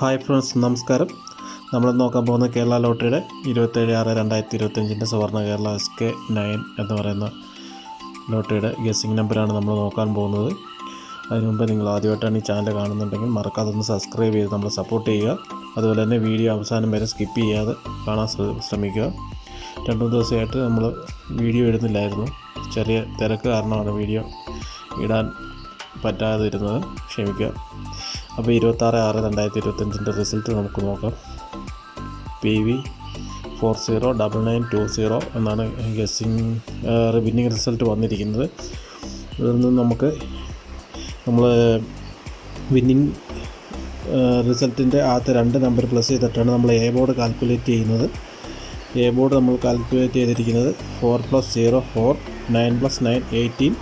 Hi friends, നമസ്കാരം. നമ്മൾ നോക്കാൻ പോകുന്ന കേരള ലോട്ടറിയുടെ 27/6/2025 സുവർണ്ണ കേരള SK9 എന്ന് പറയുന്ന ലോട്ടറിയുടെ ഗസ്സിംഗ് നമ്പറാണ് നമ്മൾ നോക്കാൻ പോകുന്നത്. അതിനു മുമ്പ് നിങ്ങൾ ആദ്യമായിട്ടാണ് ഈ ചാനൽ കാണുന്നുണ്ടെങ്കിൽ മറക്കാതെ ഒന്ന് സബ്സ്ക്രൈബ് ചെയ്ത് നമ്മളെ സപ്പോർട്ട് ചെയ്യുക. അതുപോലെ തന്നെ വീഡിയോ അവസാനം വരെ സ്കിപ്പ് ചെയ്യാതെ കാണാൻ ശ്രമിക്കുക. 2 ദിവസമായിട്ട് നമ്മൾ വീഡിയോ ഇടുന്നില്ലായിരുന്നു. ചെറിയ തിരക്ക് കാരണമാണ് വീഡിയോ ഇടാൻ പറ്റാതിരുന്നത്, ക്ഷമിക്കുക. അപ്പോൾ 26/6/2025 റിസൾട്ട് നമുക്ക് നോക്കാം. PV409920 എന്നാണ് വിന്നിങ് റിസൾട്ട് വന്നിരിക്കുന്നത്. ഇതിൽ നിന്ന് നമ്മൾ വിന്നിങ് റിസൾട്ടിൻ്റെ ആദ്യത്തെ 2 നമ്പർ പ്ലസ് ചെയ്തിട്ടാണ് നമ്മൾ എ ബോർഡ് കാൽക്കുലേറ്റ് ചെയ്യുന്നത്. എ ബോർഡ് നമ്മൾ കാൽക്കുലേറ്റ് ചെയ്തിരിക്കുന്നത് 4 + 0 4, 9 + 9 18,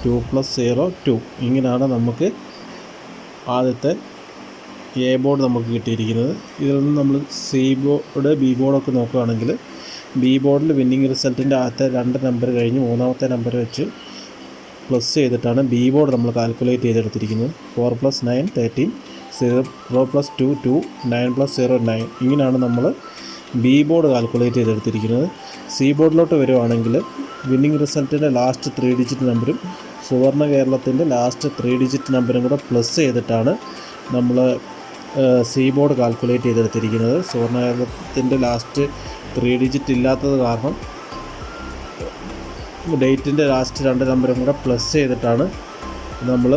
2 + 0 2. ഇങ്ങനെയാണ് നമുക്ക് ആദ്യത്തെ എ ബോർഡ് നമുക്ക് കിട്ടിയിരിക്കുന്നത്. ഇതിൽ നിന്ന് നമ്മൾ സി ബോർഡ് ബി ബോർഡൊക്കെ നോക്കുകയാണെങ്കിൽ ബി ബോർഡിൽ വിന്നിങ് റിസൾട്ടിൻ്റെ ആദ്യത്തെ 2 നമ്പർ കഴിഞ്ഞ് 3ാമത്തെ നമ്പർ വെച്ച് പ്ലസ് ചെയ്തിട്ടാണ് ബി ബോർഡ് നമ്മൾ കാൽക്കുലേറ്റ് ചെയ്തെടുത്തിരിക്കുന്നത്. 4 + 9 13, 0 + 2 2, 9 + 0 9. ഇങ്ങനെയാണ് നമ്മൾ ബി ബോർഡ് കാൽക്കുലേറ്റ് ചെയ്തെടുത്തിരിക്കുന്നത്. സി ബോർഡിലോട്ട് വരുവാണെങ്കിൽ വിന്നിങ് റിസൾട്ടിൻ്റെ ലാസ്റ്റ് 3 ഡിജിറ്റ് നമ്പറും സുവർണ്ണ കേരളത്തിൻ്റെ ലാസ്റ്റ് 3 ഡിജിറ്റ് നമ്പറും കൂടെ പ്ലസ് ചെയ്തിട്ടാണ് നമ്മൾ സി ബോർഡ് കാൽക്കുലേറ്റ് ചെയ്തെടുത്തിരിക്കുന്നത്. സുവർണ്ണ കേരളത്തിൻ്റെ ലാസ്റ്റ് 3 ഡിജിറ്റ് ഇല്ലാത്തത് കാരണം ഡേറ്റിൻ്റെ ലാസ്റ്റ് 2 നമ്പറും കൂടെ പ്ലസ് ചെയ്തിട്ടാണ് നമ്മൾ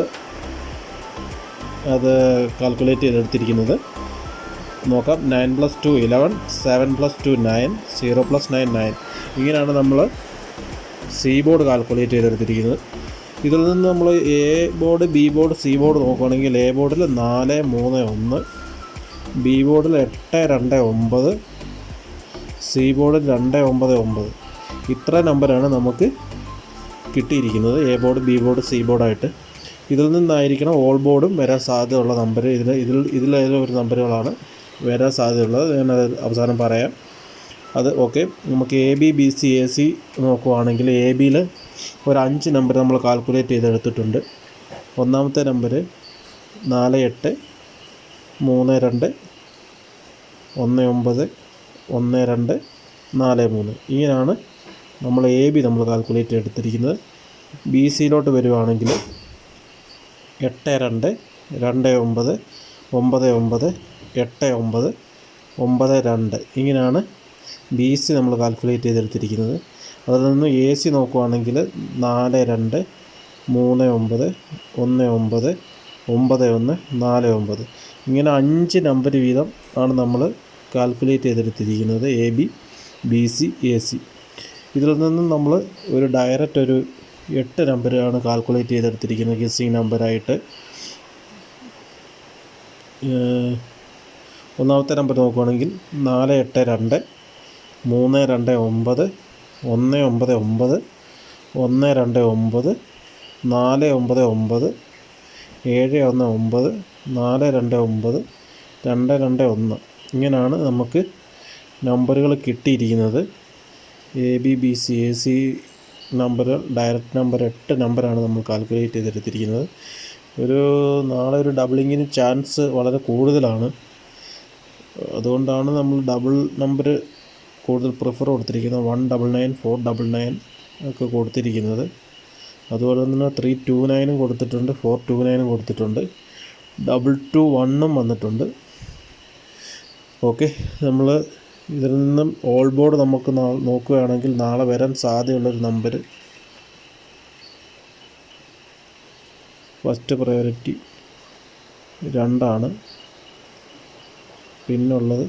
അത് കാൽക്കുലേറ്റ് ചെയ്തെടുത്തിരിക്കുന്നത്. നോക്കാം. 9 + 2 11, 7 + 2 9, 0 + 9 9. ഇങ്ങനെയാണ് നമ്മൾ സി ബോർഡ് കാൽക്കുലേറ്റ് ചെയ്തെടുത്തിരിക്കുന്നത്. ഇതിൽ നിന്ന് നമ്മൾ A board B board C board നോക്കുകയാണെങ്കിൽ എ ബോർഡിൽ 4 3 1, ബി ബോർഡിൽ 8 2 9, സി ബോർഡിൽ 2 9 9. ഇത്ര നമ്പറാണ് നമുക്ക് കിട്ടിയിരിക്കുന്നത് A board B board C ബോർഡായിട്ട്. ഇതിൽ നിന്നായിരിക്കണം ഓൾ ബോർഡും വരാൻ സാധ്യതയുള്ള നമ്പർ. ഇതിലേതോ ഒരു നമ്പറുകളാണ് വരാൻ സാധ്യതയുള്ളത്. ഞാനത് അവസാനം പറയാം. അത് ഓക്കെ. നമുക്ക് A B B C A C നോക്കുകയാണെങ്കിൽ എ ബിയിൽ ഒരു 5 നമ്പർ നമ്മൾ കാൽക്കുലേറ്റ് ചെയ്തെടുത്തിട്ടുണ്ട്. 1ാമത്തെ നമ്പർ 4 8 3 2 1 9 1 2 4 3. ഇങ്ങനെയാണ് നമ്മൾ എ ബി നമ്മൾ കാൽക്കുലേറ്റ് ചെയ്തെടുത്തിരിക്കുന്നത്. ബി സിയിലോട്ട് വരുവാണെങ്കിൽ 8 2 2 9 9 9 8 9 9 2. ഇങ്ങനെയാണ് ബി സി നമ്മൾ കാൽക്കുലേറ്റ് ചെയ്തെടുത്തിരിക്കുന്നത്. അതിൽ നിന്ന് എ സി നോക്കുകയാണെങ്കിൽ 4 2 3 9 1 9 9 1 4 9. ഇങ്ങനെ 5 നമ്പർ വീതം ആണ് നമ്മൾ കാൽക്കുലേറ്റ് ചെയ്തെടുത്തിരിക്കുന്നത് A B B C A C. ഇതിൽ നിന്നും നമ്മൾ ഒരു ഡയറക്റ്റ് ഒരു 8 നമ്പറാണ് കാൽക്കുലേറ്റ് ചെയ്തെടുത്തിരിക്കുന്നത് ഗസ്സിങ് നമ്പറായിട്ട്. 1ാമത്തെ നമ്പർ നോക്കുകയാണെങ്കിൽ 4 8 2 3 2 9 1 9 9 1 2 9 4 9 9 7 1 9 4 2 9 2 2 1. ഇങ്ങനെയാണ് നമുക്ക് നമ്പറുകൾ കിട്ടിയിരിക്കുന്നത്. A B B C A C നമ്പറുകൾ ഡയറക്റ്റ് നമ്പർ 8 നമ്പറാണ് നമ്മൾ കാൽക്കുലേറ്റ് ചെയ്തെടുത്തിരിക്കുന്നത്. നാളെ ഒരു ഡബിളിങ്ങിന് ചാൻസ് വളരെ കൂടുതലാണ്. അതുകൊണ്ടാണ് നമ്മൾ ഡബിൾ നമ്പർ കൂടുതൽ പ്രിഫർ കൊടുത്തിരിക്കുന്നത്. 199 499 ഒക്കെ കൊടുത്തിരിക്കുന്നത്. അതുപോലെ തന്നെ 329 കൊടുത്തിട്ടുണ്ട്, 429 കൊടുത്തിട്ടുണ്ട്, 221 വന്നിട്ടുണ്ട്. ഓക്കെ. നമ്മൾ ഇതിൽ നിന്നും ഓൾ ബോർഡ് നമുക്ക് നോക്കുകയാണെങ്കിൽ നാളെ വരാൻ സാധ്യതയുള്ളൊരു നമ്പർ ഫസ്റ്റ് പ്രയോറിറ്റി 2 പിന്നുള്ളത്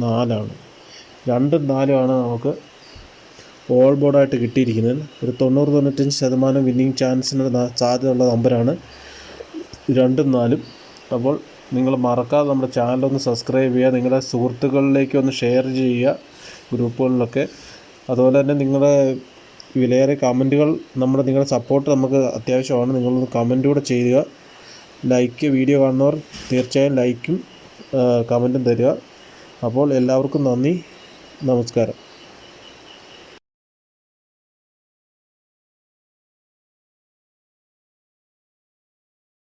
4. 2 4 നമുക്ക് ഓൾ ബോർഡായിട്ട് കിട്ടിയിരിക്കുന്നത്. ഒരു 90-95% വിന്നിങ് ചാൻസിന് സാധ്യതയുള്ള നമ്പറാണ് 2 4. അപ്പോൾ നിങ്ങൾ മറക്കാതെ നമ്മുടെ ചാനലൊന്ന് സബ്സ്ക്രൈബ് ചെയ്യുക. നിങ്ങളുടെ സുഹൃത്തുക്കളിലേക്കൊന്ന് ഷെയർ ചെയ്യുക ഗ്രൂപ്പുകളിലൊക്കെ. അതുപോലെ തന്നെ നിങ്ങളുടെ വിലയേറിയ കമൻറ്റുകൾ നിങ്ങളുടെ സപ്പോർട്ട് നമുക്ക് അത്യാവശ്യമാണ്. നിങ്ങളൊന്ന് കമൻറ്റ് കൂടെ ചെയ്യുക. വീഡിയോ കാണുന്നവർ തീർച്ചയായും ലൈക്കും കമൻറ്റും തരിക. അപ്പോൾ എല്ലാവർക്കും നന്ദി, നമസ്കാരം.